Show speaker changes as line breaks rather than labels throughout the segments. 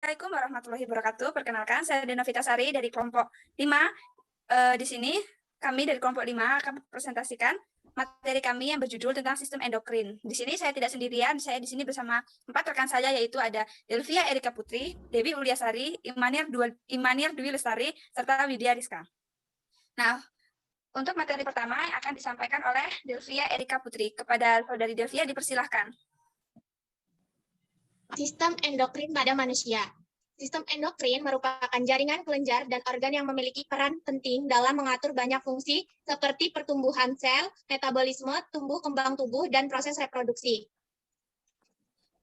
Assalamualaikum warahmatullahi wabarakatuh. Perkenalkan, saya Dena Vitasari dari kelompok 5. Di sini kami dari kelompok 5 akan presentasikan materi kami yang berjudul tentang sistem endokrin. Di sini saya tidak sendirian, saya di sini bersama 4 rekan saya, yaitu ada Delvia Erika Putri, Dewi Uliasari, Imanir Dwi Lestari, serta Widya Rizka. Nah, untuk materi pertama akan disampaikan oleh Delvia Erika Putri. Kepada saudari Delvia dipersilahkan.
Sistem endokrin pada manusia. Sistem endokrin merupakan jaringan kelenjar dan organ yang memiliki peran penting dalam mengatur banyak fungsi seperti pertumbuhan sel, metabolisme, tumbuh kembang tubuh, dan proses reproduksi.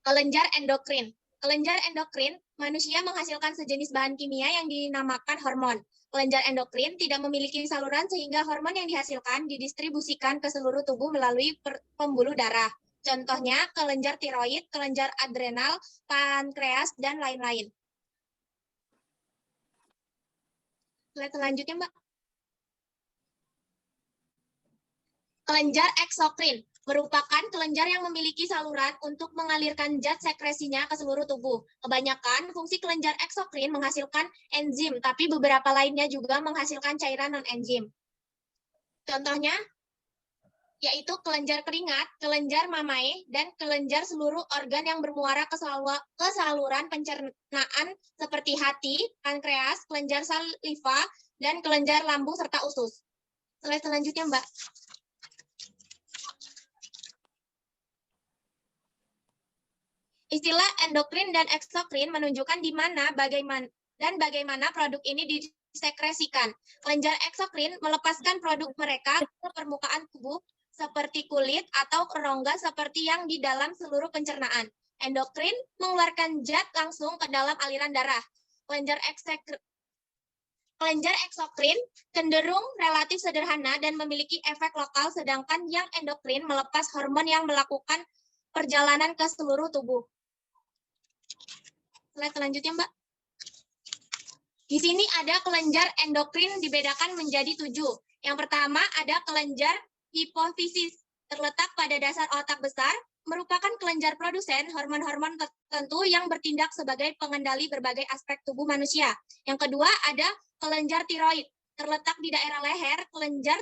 Kelenjar endokrin. Kelenjar endokrin, manusia menghasilkan sejenis bahan kimia yang dinamakan hormon. Kelenjar endokrin tidak memiliki saluran sehingga hormon yang dihasilkan didistribusikan ke seluruh tubuh melalui pembuluh darah. Contohnya kelenjar tiroid, kelenjar adrenal, pankreas, dan lain-lain. Slide selanjutnya, Mbak. Kelenjar eksokrin merupakan kelenjar yang memiliki saluran untuk mengalirkan zat sekresinya ke seluruh tubuh. Kebanyakan fungsi kelenjar eksokrin menghasilkan enzim, tapi beberapa lainnya juga menghasilkan cairan non-enzim. Contohnya, yaitu kelenjar keringat, kelenjar mamae, dan kelenjar seluruh organ yang bermuara ke saluran pencernaan seperti hati, pankreas, kelenjar saliva, dan kelenjar lambung serta usus. Slide selanjutnya, Mbak. Istilah endokrin dan eksokrin menunjukkan di mana, bagaimana produk ini disekresikan. Kelenjar eksokrin melepaskan produk mereka ke permukaan tubuh seperti kulit atau rongga seperti yang di dalam seluruh pencernaan. Endokrin mengeluarkan zat langsung ke dalam aliran darah. Kelenjar eksokrin cenderung relatif sederhana dan memiliki efek lokal, sedangkan yang endokrin melepas hormon yang melakukan perjalanan ke seluruh tubuh. Slide selanjutnya, Mbak. Di sini ada kelenjar endokrin dibedakan menjadi 7. Yang pertama ada kelenjar hipofisis, terletak pada dasar otak besar, merupakan kelenjar produsen hormon-hormon tertentu yang bertindak sebagai pengendali berbagai aspek tubuh manusia. Yang kedua ada kelenjar tiroid, terletak di daerah leher. Kelenjar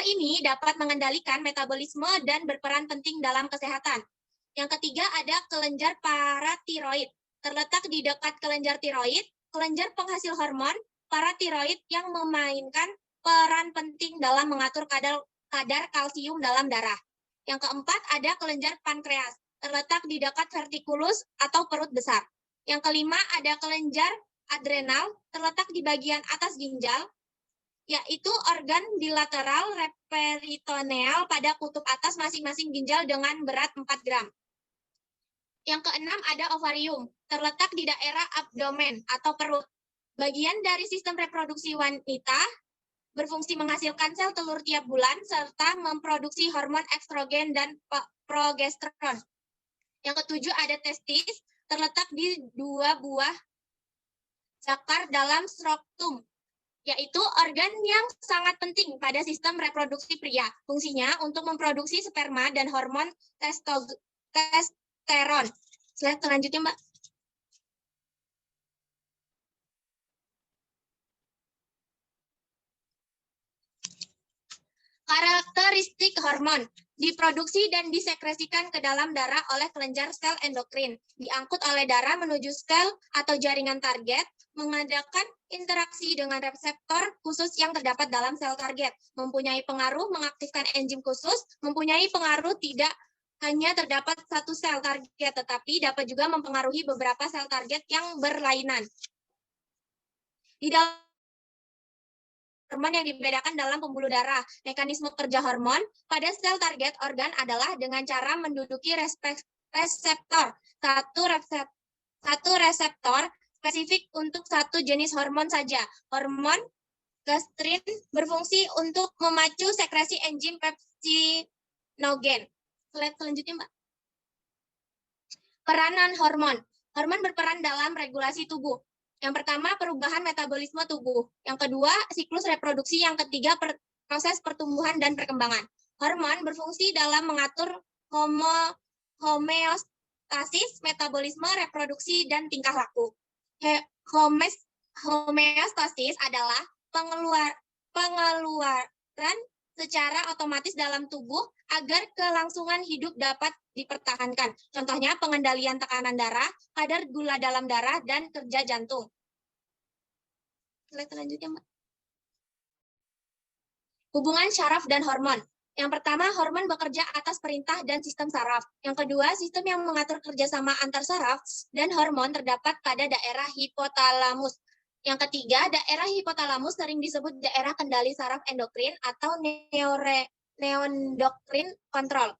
ini dapat mengendalikan metabolisme dan berperan penting dalam kesehatan. Yang ketiga ada kelenjar paratiroid, terletak di dekat kelenjar tiroid, kelenjar penghasil hormon paratiroid yang memainkan peran penting dalam mengatur kadar kalsium dalam darah. Yang keempat ada kelenjar pankreas, terletak di dekat vertikulus atau perut besar. Yang kelima ada kelenjar adrenal, terletak di bagian atas ginjal, yaitu organ bilateral peritoneal pada kutub atas masing-masing ginjal dengan berat 4 gram. Yang keenam ada ovarium, terletak di daerah abdomen atau perut. Bagian dari sistem reproduksi wanita, berfungsi menghasilkan sel telur tiap bulan, serta memproduksi hormon estrogen dan progesteron. Yang ketujuh ada testis, terletak di 2 buah zakar dalam skrotum, yaitu organ yang sangat penting pada sistem reproduksi pria. Fungsinya untuk memproduksi sperma dan hormon testosteron. Slide selanjutnya, Mbak. Karakteristik hormon diproduksi dan disekresikan ke dalam darah oleh kelenjar sel endokrin, diangkut oleh darah menuju sel atau jaringan target, mengadakan interaksi dengan reseptor khusus yang terdapat dalam sel target, mempunyai pengaruh mengaktifkan enzim khusus, mempunyai pengaruh tidak hanya terdapat satu sel target, tetapi dapat juga mempengaruhi beberapa sel target yang berlainan. Di dalam hormon yang dibedakan dalam pembuluh darah. Mekanisme kerja hormon pada sel target organ adalah dengan cara menduduki reseptor. Satu reseptor spesifik untuk satu jenis hormon saja. Hormon gastrin berfungsi untuk memacu sekresi enzim pepsinogen. Slide selanjutnya, Mbak. Peranan hormon. Hormon berperan dalam regulasi tubuh. Yang pertama, perubahan metabolisme tubuh. Yang kedua, siklus reproduksi. Yang ketiga, proses pertumbuhan dan perkembangan. Hormon berfungsi dalam mengatur homeostasis, metabolisme, reproduksi, dan tingkah laku. Homeostasis adalah pengeluaran secara otomatis dalam tubuh agar kelangsungan hidup dapat dipertahankan. Contohnya pengendalian tekanan darah, kadar gula dalam darah, dan kerja jantung. Slide selanjutnya, Mbak. Hubungan syaraf dan hormon. Yang pertama, hormon bekerja atas perintah dan sistem saraf. Yang kedua, sistem yang mengatur kerjasama antar saraf dan hormon terdapat pada daerah hipotalamus. Yang ketiga, daerah hipotalamus sering disebut daerah kendali saraf endokrin atau neuroendokrin kontrol.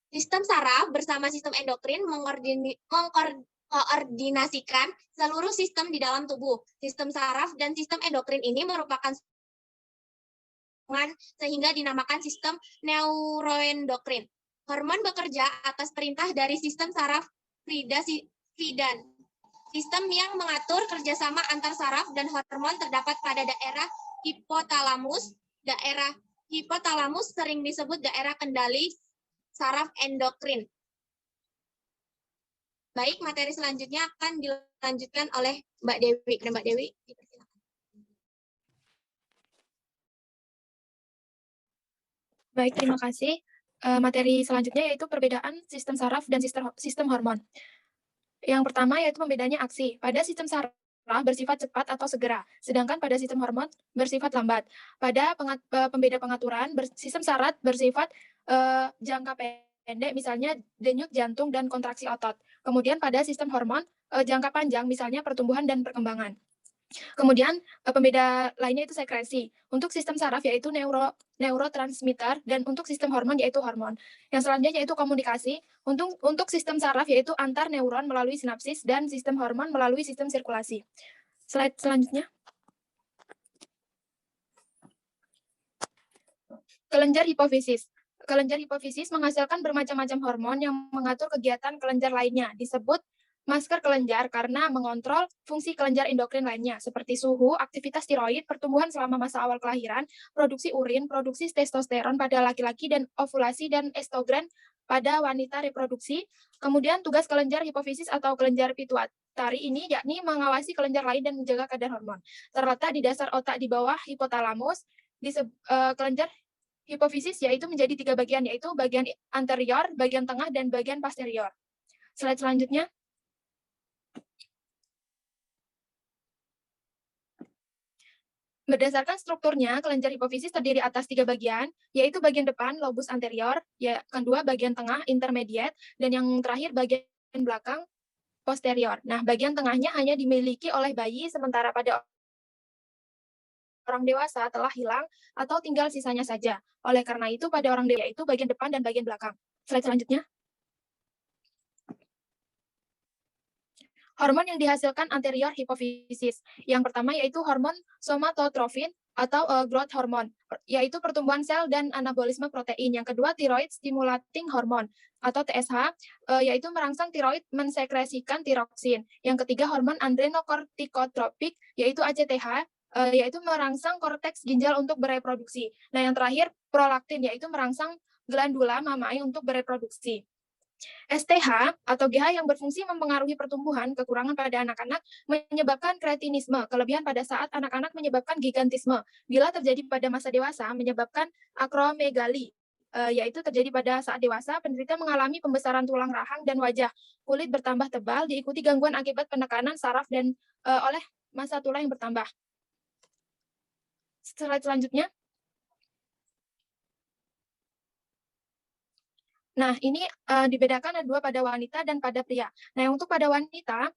Sistem saraf bersama sistem endokrin mengkoordinasikan seluruh sistem di dalam tubuh. Sistem saraf dan sistem endokrin ini merupakan sehingga dinamakan sistem neuroendokrin. Hormon bekerja atas perintah dari sistem saraf Fridan. Sistem yang mengatur kerjasama antar saraf dan hormon terdapat pada daerah hipotalamus. Daerah hipotalamus sering disebut daerah kendali saraf endokrin. Baik, materi selanjutnya akan dilanjutkan oleh Mbak Dewi. Mbak Dewi, dipersilakan.
Baik, terima kasih. Materi selanjutnya yaitu perbedaan sistem saraf dan sistem hormon. Yang pertama yaitu pembedanya aksi. Pada sistem saraf bersifat cepat atau segera, sedangkan pada sistem hormon bersifat lambat. Pada pembeda pengaturan, sistem saraf bersifat jangka pendek, misalnya denyut jantung dan kontraksi otot. Kemudian pada sistem hormon jangka panjang, misalnya pertumbuhan dan perkembangan. Kemudian pembeda lainnya itu sekresi. Untuk sistem saraf yaitu neurotransmitter, dan untuk sistem hormon yaitu hormon. Yang selanjutnya yaitu komunikasi. Untuk sistem saraf yaitu antar neuron melalui sinapsis, dan sistem hormon melalui sistem sirkulasi. Slide selanjutnya. Kelenjar hipofisis. Kelenjar hipofisis menghasilkan bermacam-macam hormon yang mengatur kegiatan kelenjar lainnya, disebut masker kelenjar karena mengontrol fungsi kelenjar endokrin lainnya, seperti suhu, aktivitas tiroid, pertumbuhan selama masa awal kelahiran, produksi urin, produksi testosteron pada laki-laki, dan ovulasi dan estrogen pada wanita reproduksi. Kemudian tugas kelenjar hipofisis atau kelenjar pituitari ini yakni mengawasi kelenjar lain dan menjaga kadar hormon. Terletak di dasar otak di bawah hipotalamus. Kelenjar hipofisis yaitu menjadi 3 bagian, yaitu bagian anterior, bagian tengah, dan bagian posterior. Slide selanjutnya. Berdasarkan strukturnya, kelenjar hipofisis terdiri atas 3 bagian, yaitu bagian depan, lobus anterior, kedua bagian tengah, intermediate, dan yang terakhir bagian belakang, posterior. Nah, bagian tengahnya hanya dimiliki oleh bayi, sementara pada orang dewasa telah hilang atau tinggal sisanya saja. Oleh karena itu, pada orang dewasa itu bagian depan dan bagian belakang. Slide selanjutnya. Hormon yang dihasilkan anterior hipofisis. Yang pertama yaitu hormon somatotrofin atau growth hormone, yaitu pertumbuhan sel dan anabolisme protein. Yang kedua, thyroid stimulating hormone atau TSH, yaitu merangsang tiroid mensekresikan tiroksin. Yang ketiga, hormon adrenokortikotropik, yaitu ACTH, yaitu merangsang korteks ginjal untuk bereproduksi. Nah, yang terakhir, prolaktin, yaitu merangsang glandula mamae untuk bereproduksi. STH atau GH yang berfungsi mempengaruhi pertumbuhan, kekurangan pada anak-anak menyebabkan kretinisme, kelebihan pada saat anak-anak menyebabkan gigantisme. Bila terjadi pada masa dewasa menyebabkan akromegali, yaitu terjadi pada saat dewasa, penderita mengalami pembesaran tulang rahang dan wajah, kulit bertambah tebal, diikuti gangguan akibat penekanan saraf dan oleh massa tulang yang bertambah. Slide selanjutnya. Nah, ini dibedakan ada 2 pada wanita dan pada pria. Nah, untuk pada wanita,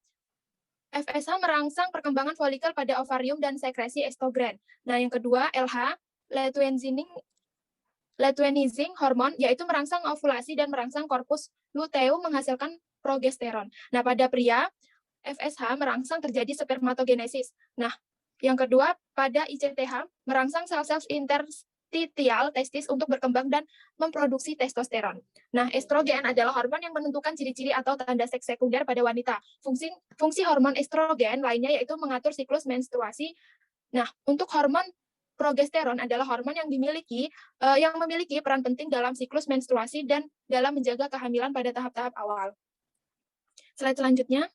FSH merangsang perkembangan folikel pada ovarium dan sekresi estrogen. Nah, yang kedua, LH, luteinizing hormon, yaitu merangsang ovulasi dan merangsang korpus luteum menghasilkan progesteron. Nah, pada pria, FSH merangsang terjadi spermatogenesis. Nah, yang kedua, pada ICTH, merangsang sel-sel interstitial testis untuk berkembang dan memproduksi testosteron. Nah, estrogen adalah hormon yang menentukan ciri-ciri atau tanda seks sekunder pada wanita. Fungsi hormon estrogen lainnya yaitu mengatur siklus menstruasi. Nah, untuk hormon progesteron adalah hormon yang memiliki peran penting dalam siklus menstruasi dan dalam menjaga kehamilan pada tahap-tahap awal. Slide selanjutnya.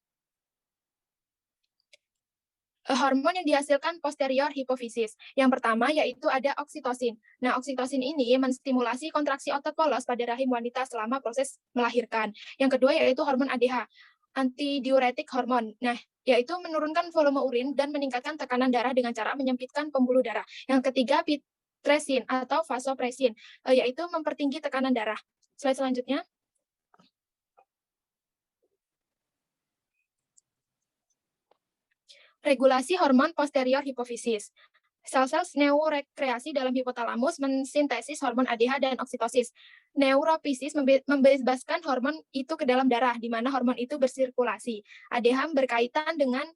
Hormon yang dihasilkan posterior hipofisis. Yang pertama yaitu ada oksitosin. Nah, oksitosin ini menstimulasi kontraksi otot polos pada rahim wanita selama proses melahirkan. Yang kedua yaitu hormon ADH, antidiuretik hormon. Nah, yaitu menurunkan volume urin dan meningkatkan tekanan darah dengan cara menyempitkan pembuluh darah. Yang ketiga pitresin atau vasopresin, yaitu mempertinggi tekanan darah. Slide selanjutnya. Regulasi hormon posterior hipofisis. Sel-sel neurorekreasi dalam hipotalamus mensintesis hormon ADH dan oksitosis. Neurofisis membebaskan hormon itu ke dalam darah, di mana hormon itu bersirkulasi. ADH berkaitan dengan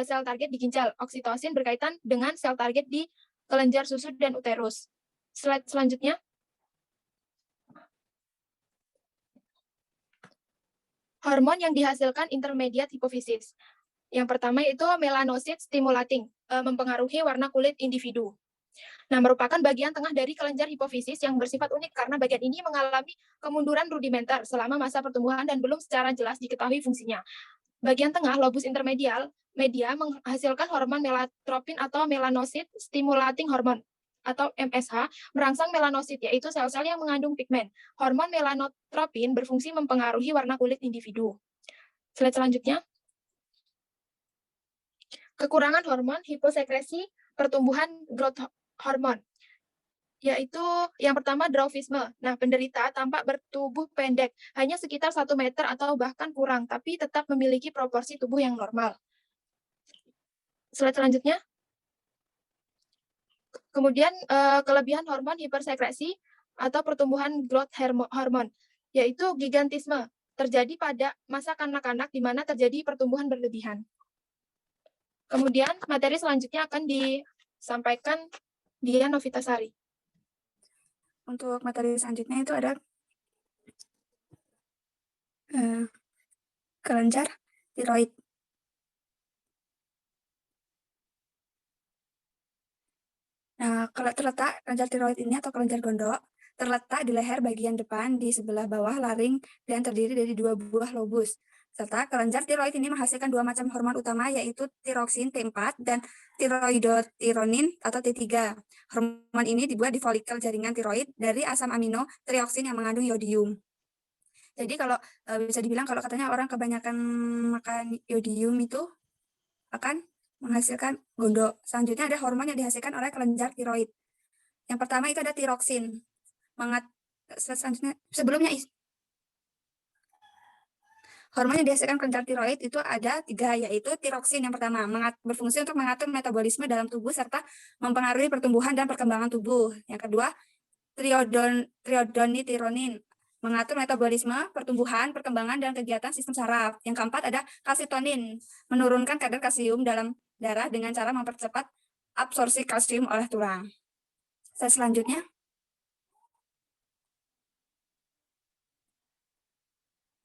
sel target di ginjal. Oksitosin berkaitan dengan sel target di kelenjar susu dan uterus. Slide selanjutnya. Hormon yang dihasilkan intermediate hipofisis. Yang pertama yaitu melanocyte stimulating, mempengaruhi warna kulit individu. Nah, merupakan bagian tengah dari kelenjar hipofisis yang bersifat unik karena bagian ini mengalami kemunduran rudimenter selama masa pertumbuhan dan belum secara jelas diketahui fungsinya. Bagian tengah, lobus intermedial, media menghasilkan hormon melatropin atau melanocyte stimulating hormone atau MSH, merangsang melanosit, yaitu sel-sel yang mengandung pigmen. Hormon melanotropin berfungsi mempengaruhi warna kulit individu. Slide selanjutnya. Kekurangan hormon hiposekresi pertumbuhan growth hormon, yaitu yang pertama dwarfisme. Nah, penderita tampak bertubuh pendek, hanya sekitar 1 meter atau bahkan kurang, tapi tetap memiliki proporsi tubuh yang normal. Slide selanjutnya. Kemudian kelebihan hormon hipersekresi atau pertumbuhan growth hormon, yaitu gigantisme, terjadi pada masa kanak-kanak di mana terjadi pertumbuhan berlebihan. Kemudian materi selanjutnya akan disampaikan Dian Novitasari.
Untuk materi selanjutnya itu ada kelenjar tiroid. Nah, kalau terletak kelenjar tiroid ini atau kelenjar gondok terletak di leher bagian depan di sebelah bawah laring dan terdiri dari 2 buah lobus. Serta kelenjar tiroid ini menghasilkan 2 macam hormon utama yaitu tiroksin T4 dan tiroidotironin atau T3. Hormon ini dibuat di folikel jaringan tiroid dari asam amino trioksin yang mengandung yodium. Jadi kalau bisa dibilang kalau katanya orang kebanyakan makan yodium itu akan menghasilkan gondok. Selanjutnya ada hormon yang dihasilkan oleh kelenjar tiroid. Yang pertama itu ada tiroksin. Selanjutnya sebelumnya hormon yang dihasilkan kelenjar tiroid itu ada 3, yaitu tiroksin yang pertama berfungsi untuk mengatur metabolisme dalam tubuh serta mempengaruhi pertumbuhan dan perkembangan tubuh. Yang kedua, triodonitironin mengatur metabolisme, pertumbuhan, perkembangan, dan kegiatan sistem saraf. Yang keempat ada kalsitonin, menurunkan kadar kalsium dalam darah dengan cara mempercepat absorpsi kalsium oleh tulang. Selanjutnya.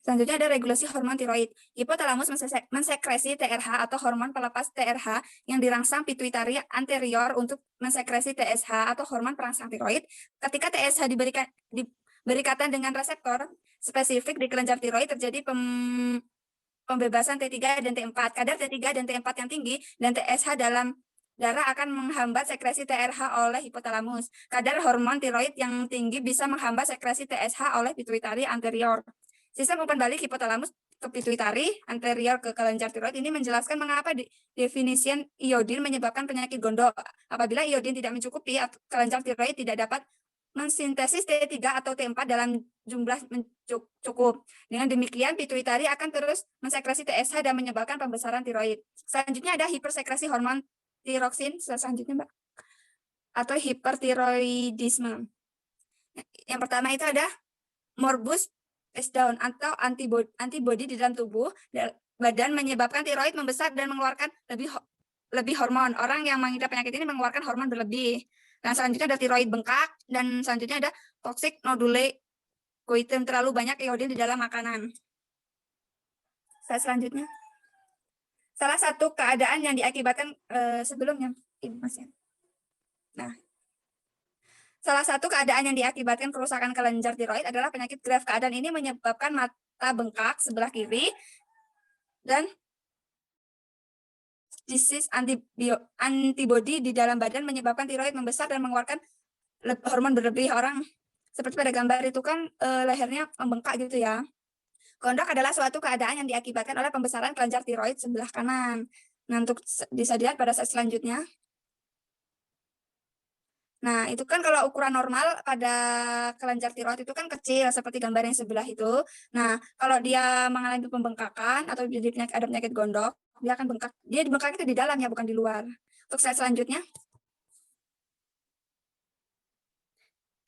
Selanjutnya ada regulasi hormon tiroid. Hipotalamus mensekresi TRH atau hormon pelepas TRH yang dirangsang pituitari anterior untuk mensekresi TSH atau hormon perangsang tiroid. Ketika TSH berikatan dengan reseptor spesifik di kelenjar tiroid terjadi pembebasan T3 dan T4. Kadar T3 dan T4 yang tinggi dan TSH dalam darah akan menghambat sekresi TRH oleh hipotalamus. Kadar hormon tiroid yang tinggi bisa menghambat sekresi TSH oleh pituitari anterior. Sistem umpan balik hipotalamus ke pituitari anterior ke kelenjar tiroid ini menjelaskan mengapa definisi iodin menyebabkan penyakit gondok. Apabila iodin tidak mencukupi, kelenjar tiroid tidak dapat mensintesis T3 atau T4 dalam jumlah cukup. Dengan demikian, pituitari akan terus mensekresi TSH dan menyebabkan pembesaran tiroid. Selanjutnya ada hipersekresi hormon tiroksin, selanjutnya Mbak, atau hipertiroidisme. Yang pertama itu ada morbus down atau antibody di dalam tubuh badan menyebabkan tiroid membesar dan mengeluarkan lebih hormon. Orang yang mengidap penyakit ini mengeluarkan hormon berlebih. Dan selanjutnya ada tiroid bengkak dan selanjutnya ada toxic nodule goitem, terlalu banyak iodin di dalam makanan. Selanjutnya, salah satu keadaan yang diakibatkan sebelumnya ini Mas ya. Nah, salah satu keadaan yang diakibatkan kerusakan kelenjar tiroid adalah penyakit Graves. Keadaan ini menyebabkan mata bengkak sebelah kiri dan disease antibody di dalam badan menyebabkan tiroid membesar dan mengeluarkan hormon berlebih. Orang seperti pada gambar itu kan lehernya membengkak gitu ya. Gondok adalah suatu keadaan yang diakibatkan oleh pembesaran kelenjar tiroid sebelah kanan. Nah, untuk bisa dilihat pada slide selanjutnya. Nah, itu kan kalau ukuran normal pada kelenjar tiroid itu kan kecil, seperti gambar yang sebelah itu. Nah, kalau dia mengalami pembengkakan atau jadi ada penyakit gondok, dia akan bengkak. Dia bengkak itu di dalam ya, bukan di luar. Untuk slide selanjutnya.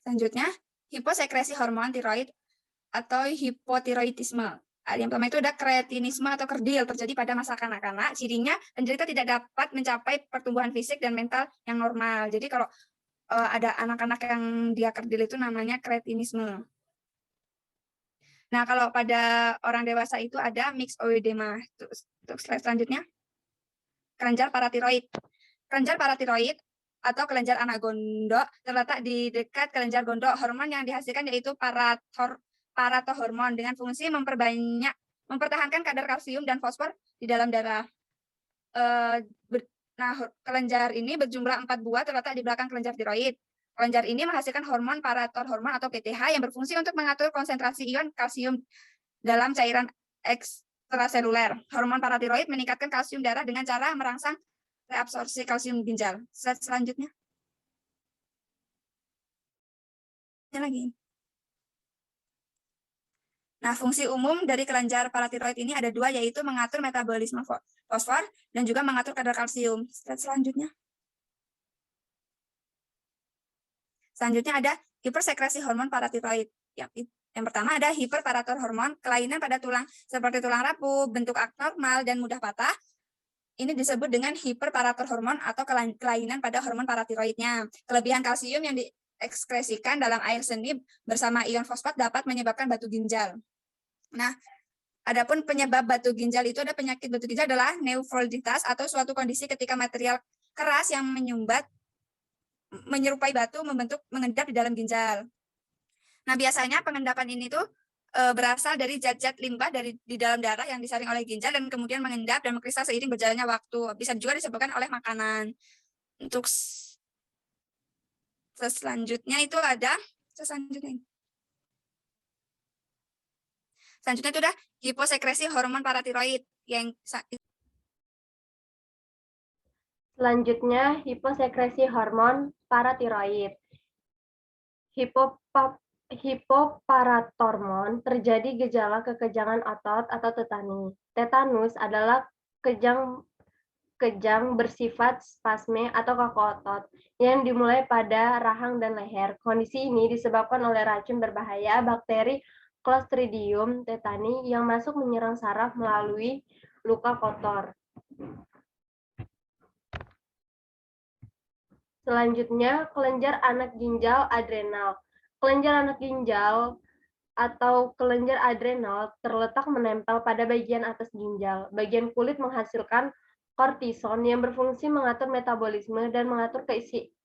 Selanjutnya, hiposekresi hormon tiroid atau hipotiroidisme. Yang pertama itu ada kretinisme atau kerdil terjadi pada masa kanak-kanak. Cirinya penderita tidak dapat mencapai pertumbuhan fisik dan mental yang normal. Jadi kalau ada anak-anak yang dia kerdil itu namanya kretinisme. Nah, kalau pada orang dewasa itu ada myxoedema. Untuk slide selanjutnya. Kelenjar paratiroid. Kelenjar paratiroid atau kelenjar anak gondok terletak di dekat kelenjar gondok. Hormon yang dihasilkan yaitu paratohormon dengan fungsi mempertahankan kadar kalsium dan fosfor di dalam darah. Nah, kelenjar ini berjumlah 4 buah terletak di belakang kelenjar tiroid. Kelenjar ini menghasilkan hormon paratorhormon atau PTH yang berfungsi untuk mengatur konsentrasi ion kalsium dalam cairan ekstraseluler. Hormon paratiroid meningkatkan kalsium darah dengan cara merangsang reabsorpsi kalsium ginjal. Slide selanjutnya. Ini lagi. Nah, fungsi umum dari kelenjar paratiroid ini ada 2, yaitu mengatur metabolisme fosfor dan juga mengatur kadar kalsium. Slide selanjutnya. Selanjutnya ada hipersekresi hormon paratiroid. Yang pertama ada hiperparatorhormon, kelainan pada tulang seperti tulang rapuh, bentuk abnormal, dan mudah patah. Ini disebut dengan hiperparatorhormon atau kelainan pada hormon paratiroidnya. Kelebihan kalsium yang diekskresikan dalam air seni bersama ion fosfat dapat menyebabkan batu ginjal. Nah, adapun penyebab batu ginjal itu ada penyakit batu ginjal adalah nefrolitis atau suatu kondisi ketika material keras yang menyumbat menyerupai batu mengendap di dalam ginjal. Nah, biasanya pengendapan ini tuh berasal dari zat-zat limbah di dalam darah yang disaring oleh ginjal dan kemudian mengendap dan mengkristal seiring berjalannya waktu. Bisa juga disebabkan oleh makanan. Untuk selanjutnya itu ada selanjutnya itu udah hiposekresi hormon paratiroid yang
selanjutnya hiposekresi hormon paratiroid. Hipoparatormon terjadi gejala kekejangan otot atau tetani. Tetanus adalah kejang bersifat spasme atau kaku otot yang dimulai pada rahang dan leher. Kondisi ini disebabkan oleh racun berbahaya bakteri Clostridium tetani yang masuk menyerang saraf melalui luka kotor. Selanjutnya, kelenjar anak ginjal adrenal. Kelenjar anak ginjal atau kelenjar adrenal terletak menempel pada bagian atas ginjal. Bagian kulit menghasilkan kortison yang berfungsi mengatur metabolisme dan mengatur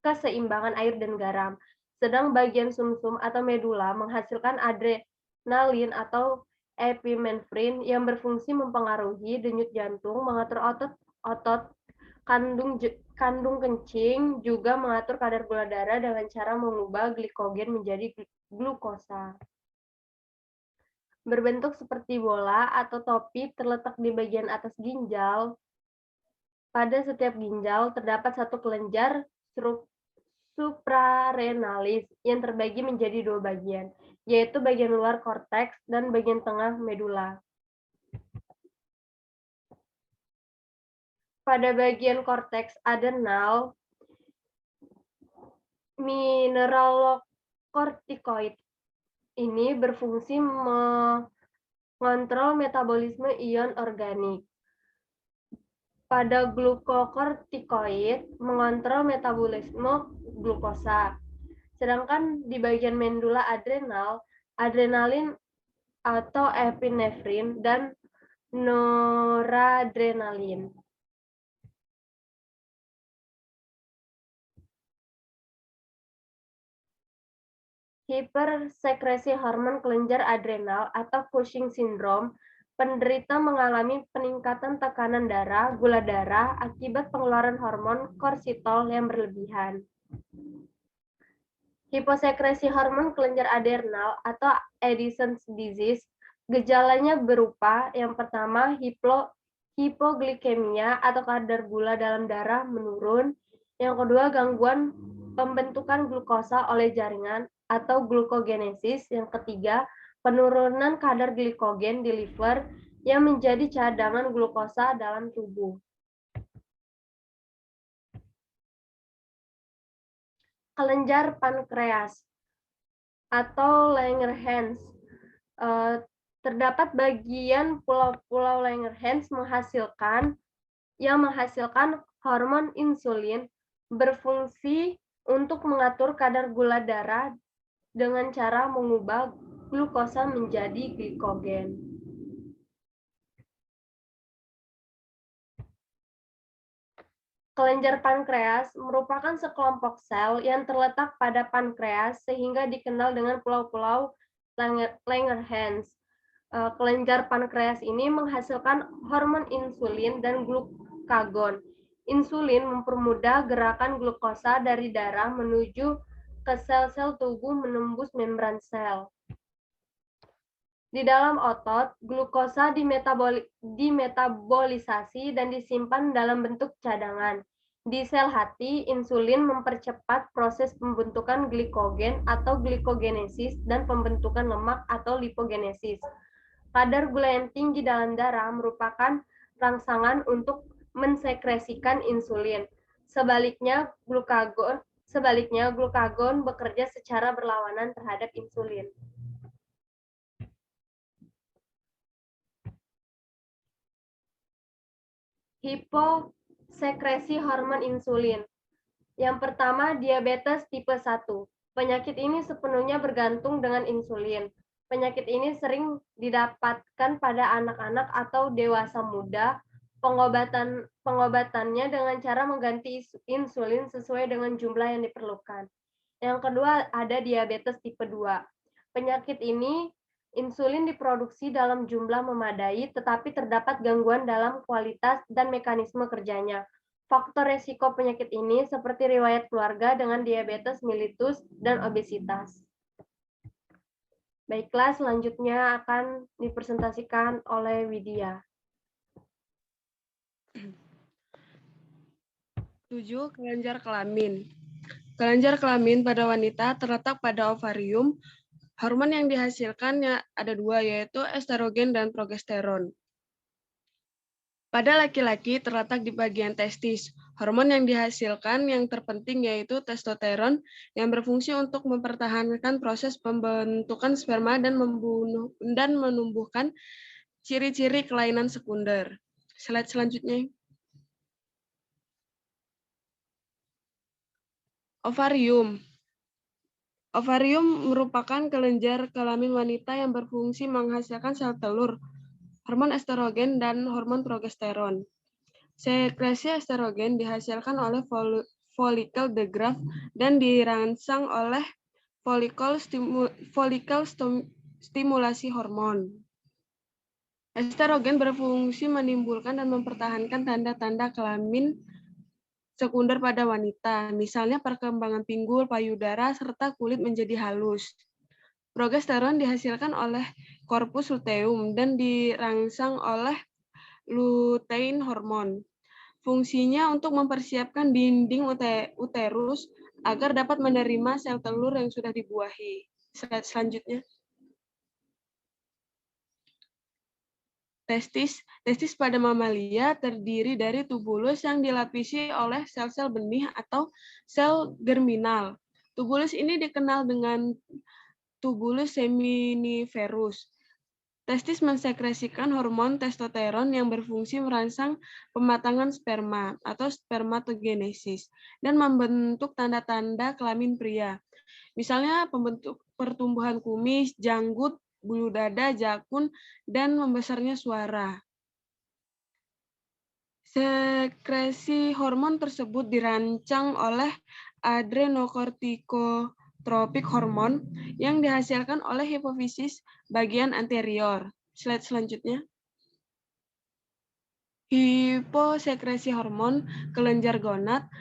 keseimbangan air dan garam. Sedang bagian sumsum atau medula menghasilkan adrenalin atau epinefrin yang berfungsi mempengaruhi denyut jantung, mengatur otot kandung kencing, juga mengatur kadar gula darah dengan cara mengubah glikogen menjadi glukosa. Berbentuk seperti bola atau topi terletak di bagian atas ginjal. Pada setiap ginjal terdapat satu kelenjar suprarenalis yang terbagi menjadi 2 bagian, yaitu bagian luar korteks dan bagian tengah medula. Pada bagian korteks adrenal, mineralokortikoid ini berfungsi mengontrol metabolisme ion organik. Pada glukokortikoid mengontrol metabolisme glukosa. Sedangkan di bagian medula adrenal, adrenalin atau epinefrin dan noradrenalin. Hipersekresi hormon kelenjar adrenal atau Cushing syndrome penderita mengalami peningkatan tekanan darah, gula darah akibat pengeluaran hormon kortisol yang berlebihan. Hiposekresi hormon kelenjar adrenal atau Addison's disease, gejalanya berupa yang pertama hipoglikemia atau kadar gula dalam darah menurun, yang kedua gangguan pembentukan glukosa oleh jaringan atau glukogenesis, yang ketiga penurunan kadar glikogen di liver yang menjadi cadangan glukosa dalam tubuh. Kelenjar pankreas atau Langerhans. Terdapat bagian pulau-pulau Langerhans yang menghasilkan hormon insulin berfungsi untuk mengatur kadar gula darah dengan cara mengubah glukosa menjadi glikogen. Kelenjar pankreas merupakan sekelompok sel yang terletak pada pankreas sehingga dikenal dengan pulau-pulau Langerhans. Kelenjar pankreas ini menghasilkan hormon insulin dan glukagon. Insulin mempermudah gerakan glukosa dari darah menuju ke sel-sel tubuh menembus membran sel. Di dalam otot, glukosa dimetabolisasi dan disimpan dalam bentuk cadangan. Di sel hati, insulin mempercepat proses pembentukan glikogen atau glikogenesis dan pembentukan lemak atau lipogenesis. Kadar gula yang tinggi dalam darah merupakan rangsangan untuk mensekresikan insulin. Sebaliknya, glukagon bekerja secara berlawanan terhadap insulin. Hiposekresi hormon insulin. Yang pertama, diabetes tipe 1. Penyakit ini sepenuhnya bergantung dengan insulin. Penyakit ini sering didapatkan pada anak-anak atau dewasa muda. Pengobatannya dengan cara mengganti insulin sesuai dengan jumlah yang diperlukan. Yang kedua, ada diabetes tipe 2. Penyakit ini insulin diproduksi dalam jumlah memadai, tetapi terdapat gangguan dalam kualitas dan mekanisme kerjanya. Faktor resiko penyakit ini seperti riwayat keluarga dengan diabetes mellitus dan obesitas. Baiklah, selanjutnya akan dipresentasikan oleh Widya.
7. Kelenjar kelamin. Kelenjar kelamin pada wanita terletak pada ovarium. Hormon yang dihasilkannya ada dua, yaitu estrogen dan progesteron. Pada laki-laki terletak di bagian testis. Hormon yang dihasilkan yang terpenting yaitu testosteron yang berfungsi untuk mempertahankan proses pembentukan sperma dan menumbuhkan ciri-ciri kelainan sekunder. Slide selanjutnya. Ovarium. Ovarium merupakan kelenjar kelamin wanita yang berfungsi menghasilkan sel telur, hormon estrogen, dan hormon progesteron. Sekresi estrogen dihasilkan oleh folikel de Graaff dan dirangsang oleh folikel stimulasi hormon. Estrogen berfungsi menimbulkan dan mempertahankan tanda-tanda kelamin sekunder pada wanita, misalnya perkembangan pinggul, payudara, serta kulit menjadi halus. Progesteron dihasilkan oleh korpus luteum dan dirangsang oleh lutein hormon. Fungsinya untuk mempersiapkan dinding uterus agar dapat menerima sel telur yang sudah dibuahi. Slide selanjutnya. Testis pada mamalia terdiri dari tubulus yang dilapisi oleh sel-sel benih atau sel germinal. Tubulus ini dikenal dengan tubulus seminiferus. Testis mensekresikan hormon testosteron yang berfungsi merangsang pematangan sperma atau spermatogenesis dan membentuk tanda-tanda kelamin pria. Misalnya pertumbuhan kumis, janggut, bulu dada, jakun, dan membesarnya suara. Sekresi hormon tersebut dirancang oleh adrenokortikotropik hormon yang dihasilkan oleh hipofisis bagian anterior. Slide selanjutnya. hiposekresi hormon kelenjar gonad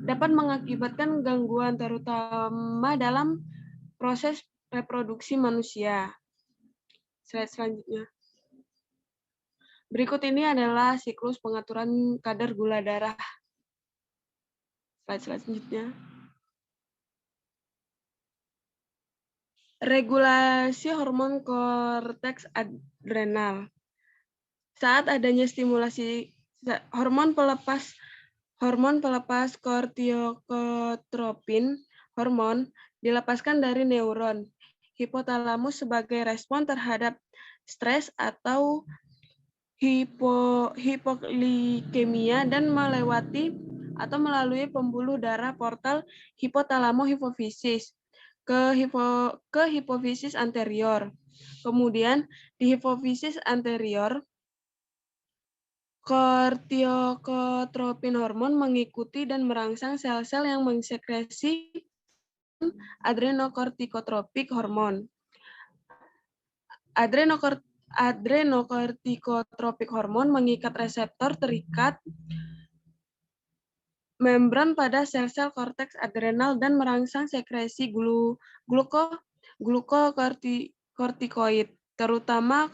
dapat mengakibatkan gangguan terutama dalam proses reproduksi manusia. Slide selanjutnya. Berikut ini adalah siklus pengaturan kadar gula darah. Slide selanjutnya. Regulasi hormon korteks adrenal. Saat adanya stimulasi hormon pelepas kortikotropin hormon dilepaskan dari neuron hipotalamus sebagai respon terhadap stres atau hipoglikemia dan melalui pembuluh darah portal hipotalamo-hipofisis ke hipofisis anterior. Kemudian di hipofisis anterior, kortikotropin hormon mengikuti dan merangsang sel-sel yang mensekresi adrenokortikotropik hormon. Adrenokortikotropik hormon mengikat reseptor terikat membran pada sel-sel korteks adrenal dan merangsang sekresi glukokortikoid, terutama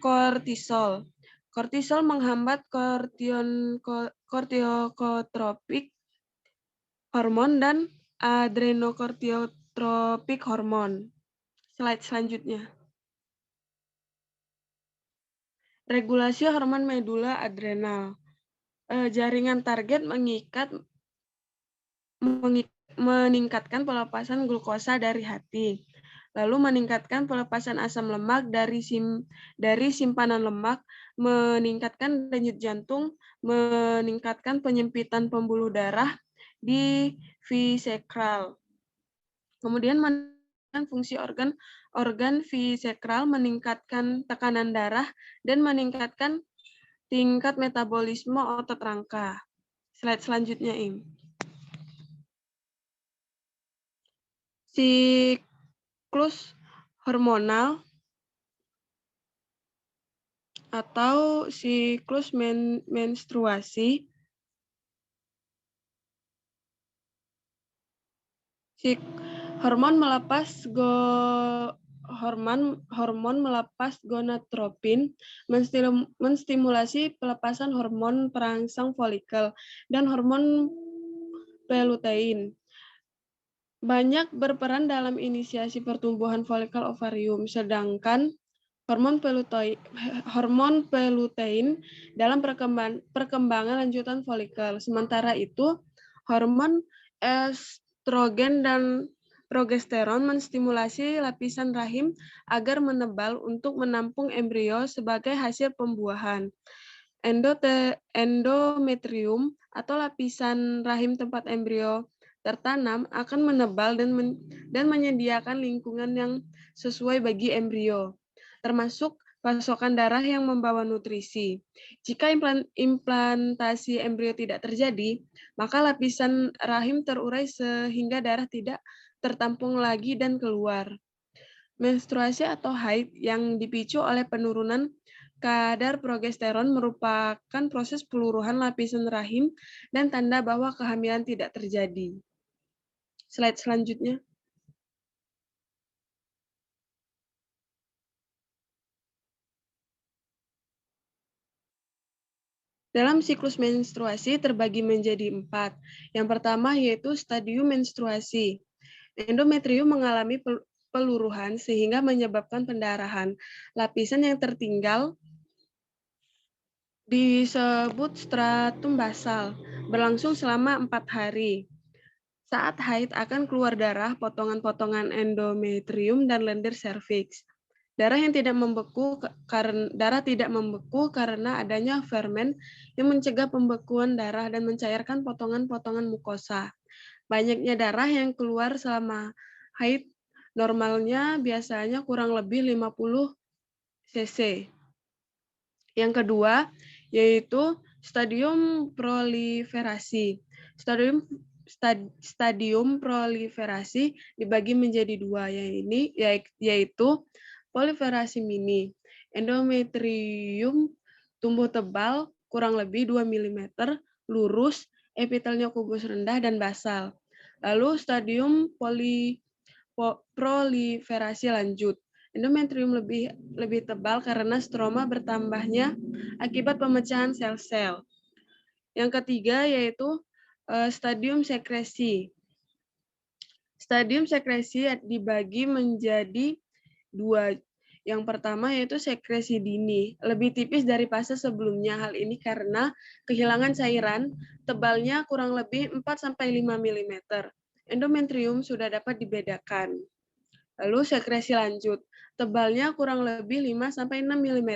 kortisol. Kortisol menghambat kortikotropik hormon dan adrenokortikotropik hormon. Slide selanjutnya. Regulasi hormon medula adrenal. Jaringan target meningkatkan pelepasan glukosa dari hati, lalu meningkatkan pelepasan asam lemak dari simpanan lemak, meningkatkan denyut jantung, meningkatkan penyempitan pembuluh darah di visceral. Kemudian meningkatkan fungsi organ visceral, meningkatkan tekanan darah, dan meningkatkan tingkat metabolisme otot rangka. Slide selanjutnya, Im. Siklus hormonal atau siklus menstruasi. Hormon melepas gonadotropin menstimulasi pelepasan hormon perangsang folikel dan hormon lutein. Banyak berperan dalam inisiasi pertumbuhan folikel ovarium, sedangkan hormon lutein dalam perkembangan lanjutan folikel. Sementara itu, hormon estrogen dan progesteron menstimulasi lapisan rahim agar menebal untuk menampung embrio sebagai hasil pembuahan. Endometrium atau lapisan rahim tempat embrio tertanam akan menebal dan menyediakan lingkungan yang sesuai bagi embrio, termasuk pasokan darah yang membawa nutrisi. Jika implantasi embrio tidak terjadi, maka lapisan rahim terurai sehingga darah tidak tertampung lagi dan keluar. Menstruasi atau haid yang dipicu oleh penurunan kadar progesteron merupakan proses peluruhan lapisan rahim dan tanda bahwa kehamilan tidak terjadi. Slide selanjutnya. Dalam siklus menstruasi terbagi menjadi 4. Yang pertama yaitu stadium menstruasi. Endometrium mengalami peluruhan sehingga menyebabkan pendarahan. Lapisan yang tertinggal disebut stratum basal, berlangsung selama 4 hari. Saat haid akan keluar darah, potongan-potongan endometrium dan lendir serviks. Darah tidak membeku karena adanya fermen yang mencegah pembekuan darah dan mencairkan potongan-potongan mukosa. Banyaknya darah yang keluar selama haid normalnya biasanya kurang lebih 50 cc. Yang kedua yaitu stadium proliferasi. Stadium proliferasi dibagi menjadi 2, yaitu proliferasi mini. Endometrium tumbuh tebal kurang lebih 2 mm, lurus, epitelnya kubus rendah dan basal. Lalu stadium proliferasi lanjut. Endometrium lebih tebal karena stroma bertambahnya akibat pemecahan sel-sel. Yang ketiga yaitu stadium sekresi. Stadium sekresi dibagi menjadi dua. Yang pertama yaitu sekresi dini, lebih tipis dari fase sebelumnya. Hal ini karena kehilangan cairan, tebalnya kurang lebih 4-5 mm. Endometrium sudah dapat dibedakan. Lalu sekresi lanjut, tebalnya kurang lebih 5-6 mm.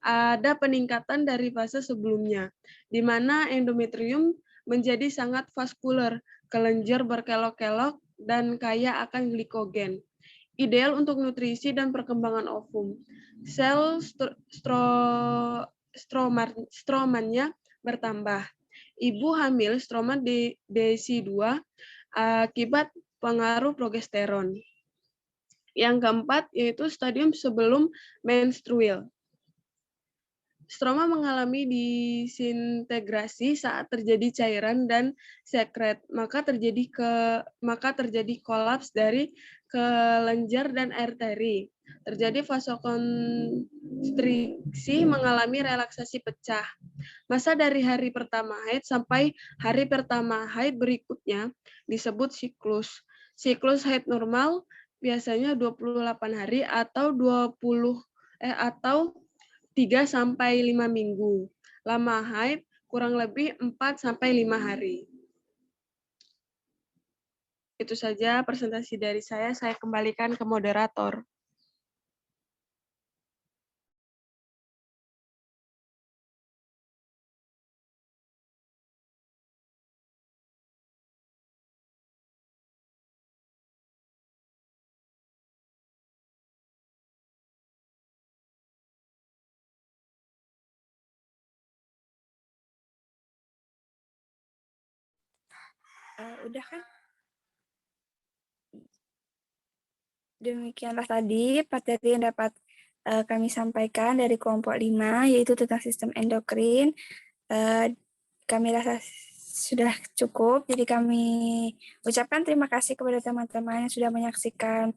Ada peningkatan dari fase sebelumnya, di mana endometrium menjadi sangat vaskuler, kelenjar berkelok-kelok, dan kaya akan glikogen. Ideal untuk nutrisi dan perkembangan ovum. Sel stromannya bertambah. Ibu hamil stroma desi2 akibat pengaruh progesteron. Yang keempat yaitu stadium sebelum menstrual. Stroma mengalami disintegrasi saat terjadi cairan dan sekret, maka terjadi kolaps dari kelenjar dan arteri. Terjadi vasokonstriksi, mengalami relaksasi pecah. Masa dari hari pertama haid sampai hari pertama haid berikutnya disebut siklus. Siklus haid normal biasanya 28 hari atau 3-5 minggu. Lama haid kurang lebih 4-5 hari. Itu saja presentasi dari saya kembalikan ke moderator.
Udah kan? Demikianlah tadi materi yang dapat kami sampaikan dari kelompok 5, yaitu tentang sistem endokrin. Kami rasa sudah cukup, jadi kami ucapkan terima kasih kepada teman-teman yang sudah menyaksikan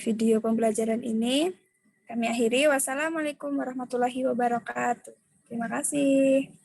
video pembelajaran ini. Kami akhiri, wassalamualaikum warahmatullahi wabarakatuh. Terima kasih.